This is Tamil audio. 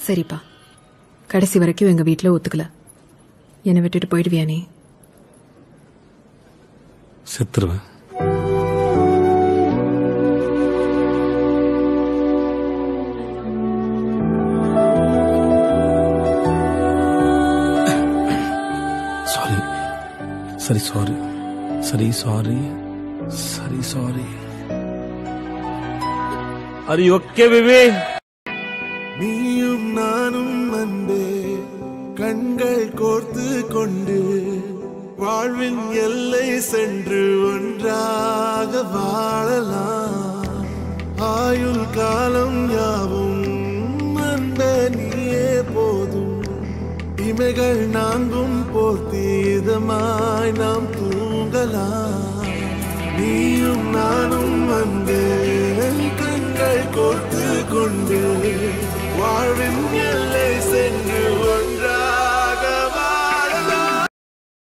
சரிப்பா, கடைசி வரைக்கும் எங்க வீட்டுல ஒத்துக்கல. என்னை விட்டுட்டு போயிடுவியா நீ? செத்துருவேன். சாரி சரி சாரி சரி சாரி சரி sorry. Are you okay, baby? நீயும் நானும் அன்பே கண்கள் கோர்த்து கொண்டு வாழ்வின் எல்லை சென்று ஒன்றாக வாழலாம். ஆயுள் காலம் யாவும் அன்பே நீயே போதும். இமைகள் நான்கும் போர்த்தீதமாய் நாம் தூங்கலாம். நீயும் நானும் அன்பே கண்கள் கோர்த்து கொண்டு வாழ்வின்